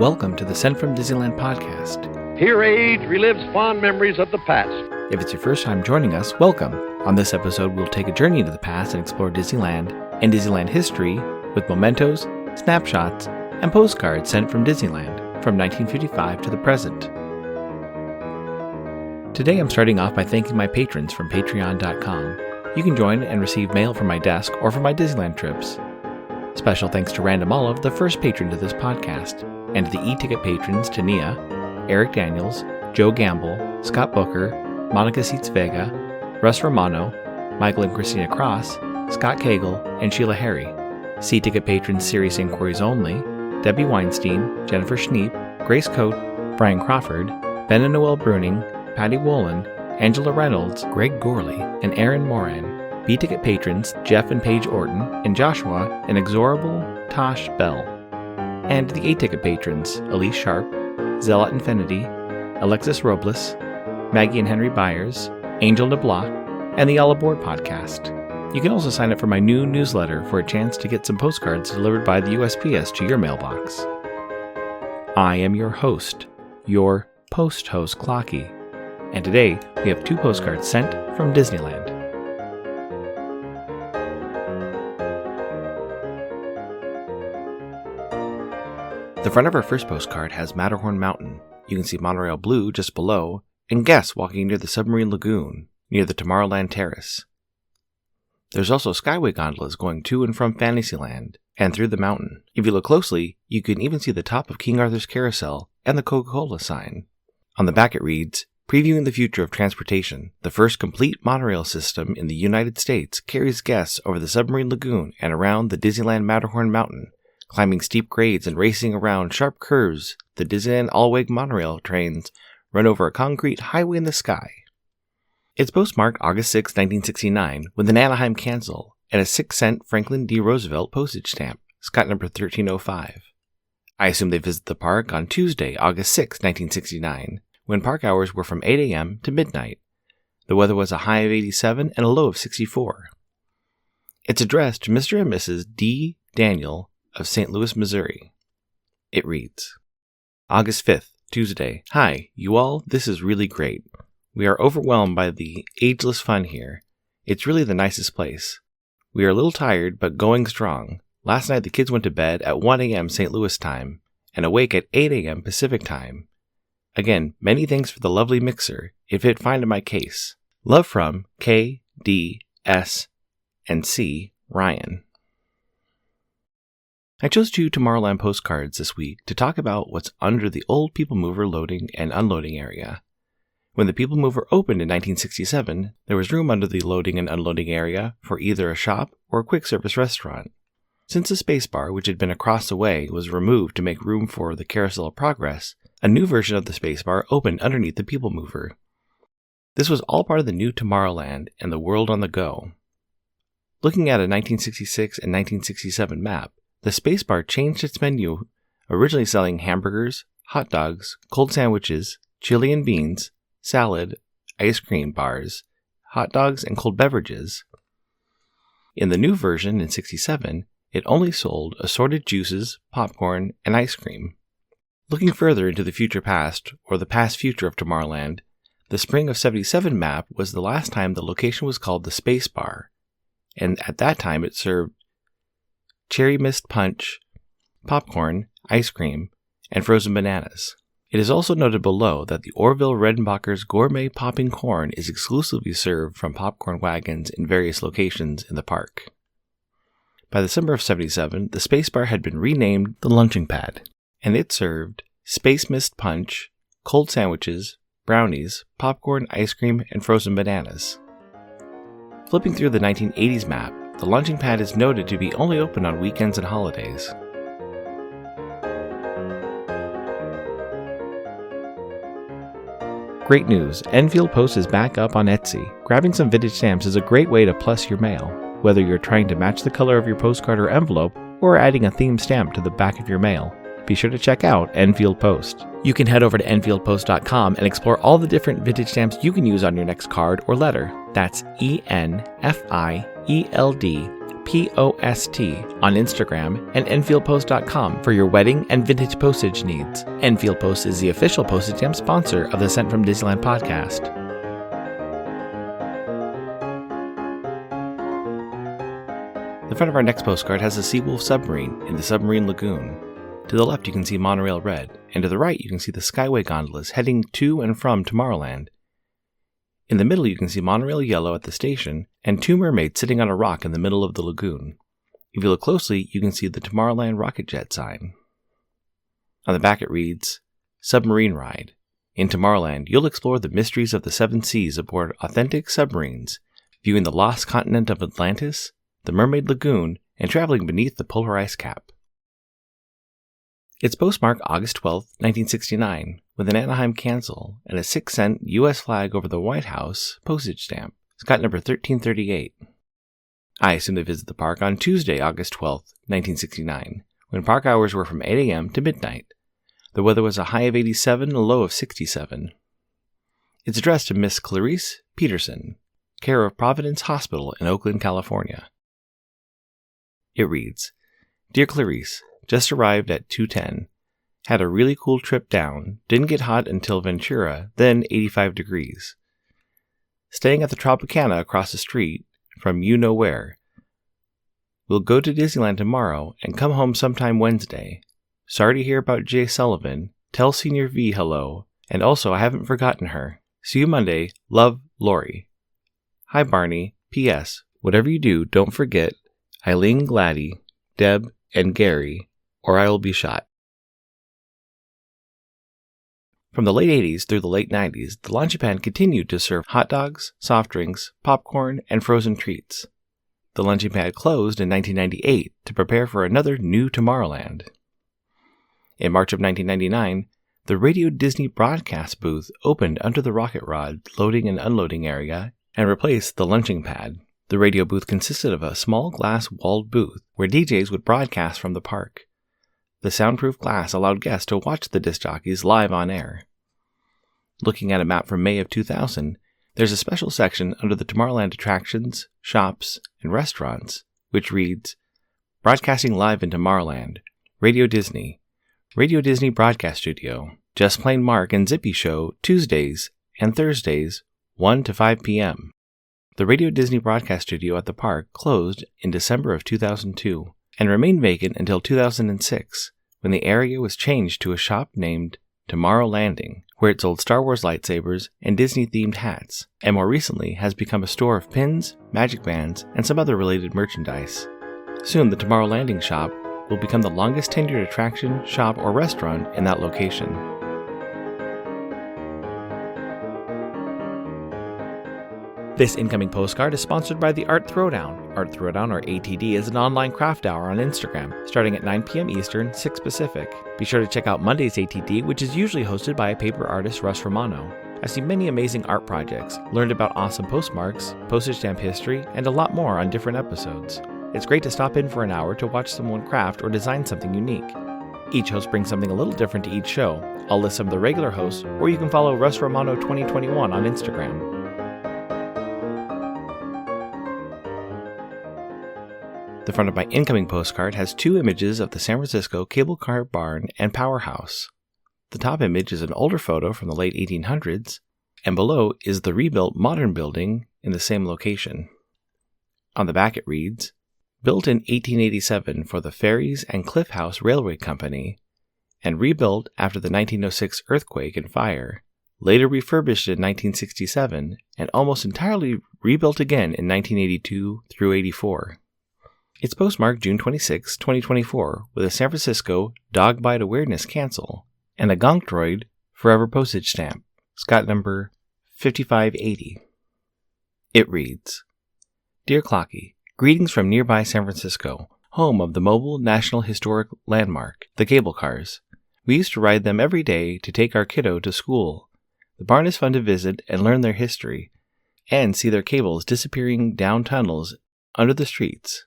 Welcome to the Sent from Disneyland podcast. Here age relives fond memories of the past. If it's your first time joining us, welcome. On this episode, we'll take a journey into the past and explore Disneyland and Disneyland history with mementos, snapshots, and postcards sent from Disneyland from 1955 to the present. Today I'm starting off by thanking my patrons from patreon.com. You can join and receive mail from my desk or from my Disneyland trips. Special thanks to Random Olive, the first patron to this podcast, and to the e-ticket patrons Tania, Eric Daniels, Joe Gamble, Scott Booker, Monica Seitz Vega, Russ Romano, Michael and Christina Cross, Scott Cagle, and Sheila Harry. C-ticket patrons Serious Inquiries Only, Debbie Weinstein, Jennifer Schneep, Grace Coate, Brian Crawford, Ben and Noel Bruning, Patty Wolin, Angela Reynolds, Greg Gorley, and Aaron Moran. B-ticket patrons Jeff and Paige Orton, and Joshua, and Exorable Tosh Bell. And the A-ticket patrons Elise Sharp, Zealot Infinity, Alexis Robles, Maggie and Henry Byers, Angel DeBlois, and the All Aboard podcast. You can also sign up for my new newsletter for a chance to get some postcards delivered by the USPS to your mailbox. I am your host, your post-host Clocky, and today we have 2 postcards sent from Disneyland. The front of our first postcard has Matterhorn Mountain. You can see Monorail Blue just below, and Guests walking near the Submarine Lagoon, near the Tomorrowland Terrace. There's also Skyway gondolas going to and from Fantasyland, and through the mountain. If you look closely, you can even see the top of King Arthur's Carousel and the Coca-Cola sign. On the back it reads, "Previewing the future of transportation, the first complete monorail system in the United States carries guests over the Submarine Lagoon and around the Disneyland Matterhorn Mountain. Climbing steep grades and racing around sharp curves, the Disneyland all-wake monorail trains run over a concrete highway in the sky." It's postmarked August 6, 1969, with an Anaheim cancel and a 6-cent Franklin D. Roosevelt postage stamp, Scott number 1305. I assume they visit the park on Tuesday, August 6, 1969, when park hours were from 8 a.m. to midnight. The weather was a high of 87 and a low of 64. It's addressed to Mr. and Mrs. D. Daniel of St. Louis, Missouri. It reads, August 5th, Tuesday. Hi, you all, this is really great. We are overwhelmed by the ageless fun here. It's really the nicest place. We are a little tired, but going strong. Last night the kids went to bed at 1 a.m. St. Louis time, and awake at 8 a.m. Pacific time. Again, many thanks for the lovely mixer. It fit fine in my case. Love from K, D, S, and C, Ryan. I chose 2 Tomorrowland postcards this week to talk about what's under the old PeopleMover loading and unloading area. When the PeopleMover opened in 1967, there was room under the loading and unloading area for either a shop or a quick service restaurant. Since the spacebar, which had been across the way, was removed to make room for the Carousel of Progress, a new version of the spacebar opened underneath the PeopleMover. This was all part of the new Tomorrowland and the World on the Go. Looking at a 1966 and 1967 map, the spacebar changed its menu, originally selling hamburgers, hot dogs, cold sandwiches, chili and beans, salad, ice cream bars, hot dogs, and cold beverages. In the new version in 67, it only sold assorted juices, popcorn, and ice cream. Looking further into the future past, or the past future of Tomorrowland, the spring of 77 map was the last time the location was called the Spacebar, and at that time it served cherry mist punch, popcorn, ice cream, and frozen bananas. It is also noted below that the Orville Redenbacher's gourmet popping corn is exclusively served from popcorn wagons in various locations in the park. By the summer of 77, the Spacebar had been renamed the Lunching Pad, and it served Space Mist Punch, cold sandwiches, brownies, popcorn, ice cream, and frozen bananas. Flipping through the 1980s map, the Lunching Pad is noted to be only open on weekends and holidays. Great news! Enfield Post is back up on Etsy. Grabbing some vintage stamps is a great way to plus your mail, whether you're trying to match the color of your postcard or envelope, or adding a themed stamp to the back of your mail. Be sure to check out Enfield Post. You can head over to EnfieldPost.com and explore all the different vintage stamps you can use on your next card or letter. That's ENFIELD POST on Instagram, and EnfieldPost.com for your wedding and vintage postage needs. Enfield Post is the official postage stamp sponsor of the Sent from Disneyland podcast. The front of our next postcard has a Seawolf submarine in the submarine lagoon. To the left you can see Monorail Red, and to the right you can see the Skyway gondolas heading to and from Tomorrowland. In the middle you can see Monorail Yellow at the station, and two mermaids sitting on a rock in the middle of the lagoon. If you look closely, you can see the Tomorrowland rocket jet sign. On the back it reads, Submarine Ride. In Tomorrowland, you'll explore the mysteries of the seven seas aboard authentic submarines, viewing the lost continent of Atlantis, the Mermaid Lagoon, and traveling beneath the polar ice cap. It's postmarked August 12, 1969, with an Anaheim cancel and a 6-cent U.S. flag over the White House postage stamp. It's got number 1338. I assume they visit the park on Tuesday, August 12, 1969, when park hours were from 8 a.m. to midnight. The weather was a high of 87 and a low of 67. It's addressed to Miss Clarice Peterson, care of Providence Hospital in Oakland, California. It reads, Dear Clarice, just arrived at 2:10. Had a really cool trip down, didn't get hot until Ventura, then 85 degrees. Staying at the Tropicana across the street from you-know-where. We'll go to Disneyland tomorrow and come home sometime Wednesday. Sorry to hear about Jay Sullivan. Tell Senior V hello, and also I haven't forgotten her. See you Monday. Love, Lori. Hi Barney. P.S. Whatever you do, don't forget Eileen Gladdy, Deb, and Gary, or I will be shot. From the late 80s through the late 90s, the Launching Pad continued to serve hot dogs, soft drinks, popcorn, and frozen treats. The Launching Pad closed in 1998 to prepare for another new Tomorrowland. In March of 1999, the Radio Disney broadcast booth opened under the rocket rod loading and unloading area and replaced the Launching Pad. The radio booth consisted of a small glass walled booth where DJs would broadcast from the park. The soundproof glass allowed guests to watch the disc jockeys live on air. Looking at a map from May of 2000, there's a special section under the Tomorrowland attractions, shops, and restaurants, which reads, Broadcasting live in Tomorrowland, Radio Disney Broadcast Studio, Just Plain Mark and Zippy Show Tuesdays and Thursdays, 1 to 5 p.m. The Radio Disney Broadcast Studio at the park closed in December of 2002 and remained vacant until 2006, when the area was changed to a shop named Tomorrow Landing, where it sold Star Wars lightsabers and Disney-themed hats, and more recently has become a store of pins, magic bands, and some other related merchandise. Soon the Tomorrow Landing shop will become the longest tenured attraction, shop, or restaurant in that location. This incoming postcard is sponsored by the Art Throwdown. Art Throwdown, or ATD, is an online craft hour on Instagram, starting at 9 p.m. Eastern, 6 Pacific. Be sure to check out Monday's ATD, which is usually hosted by paper artist Russ Romano. I've seen many amazing art projects, learned about awesome postmarks, postage stamp history, and a lot more on different episodes. It's great to stop in for an hour to watch someone craft or design something unique. Each host brings something a little different to each show. I'll list some of the regular hosts, or you can follow Russ Romano 2021 on Instagram. The front of my incoming postcard has two images of the San Francisco Cable Car Barn and Powerhouse. The top image is an older photo from the late 1800s, and below is the rebuilt modern building in the same location. On the back it reads, Built in 1887 for the Ferries and Cliff House Railway Company, and rebuilt after the 1906 earthquake and fire, later refurbished in 1967, and almost entirely rebuilt again in 1982 through 84. It's postmarked June 26, 2024, with a San Francisco Dog Bite Awareness Cancel and a Gonkdroid Forever postage stamp. It's got number 5580. It reads, Dear Clocky, greetings from nearby San Francisco, home of the mobile National Historic Landmark, the cable cars. We used to ride them every day to take our kiddo to school. The barn is fun to visit and learn their history, and see their cables disappearing down tunnels under the streets.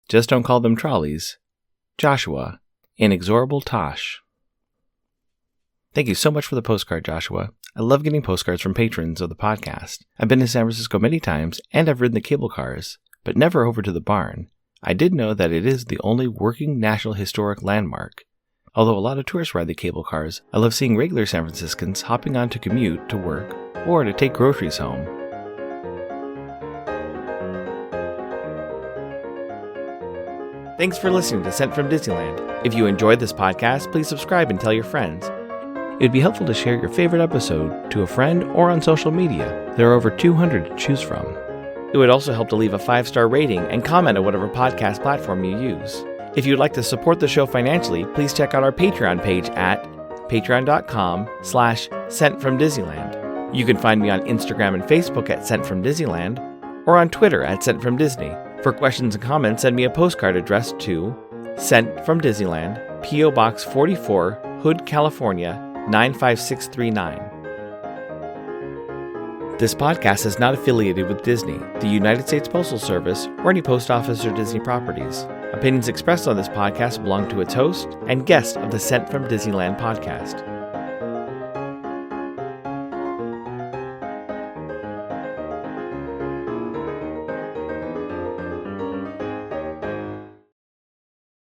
Just don't call them trolleys. Joshua, Inexorable Tosh. Thank you so much for the postcard, Joshua. I love getting postcards from patrons of the podcast. I've been to San Francisco many times, and I've ridden the cable cars, but never over to the barn. I did know that it is the only working National Historic Landmark. Although a lot of tourists ride the cable cars, I love seeing regular San Franciscans hopping on to commute to work or to take groceries home. Thanks for listening to Sent from Disneyland. If you enjoyed this podcast, please subscribe and tell your friends. It would be helpful to share your favorite episode to a friend or on social media. There are over 200 to choose from. It would also help to leave a 5-star rating and comment on whatever podcast platform you use. If you'd like to support the show financially, please check out our Patreon page at patreon.com/sentfromdisneyland. You can find me on Instagram and Facebook at Sent from Disneyland or on Twitter at Sent from Disney. For questions and comments, send me a postcard addressed to Sent from Disneyland, P.O. Box 44, Hood, California, 95639. This podcast is not affiliated with Disney, the United States Postal Service, or any post office or Disney properties. Opinions expressed on this podcast belong to its host and guest of the Sent from Disneyland podcast.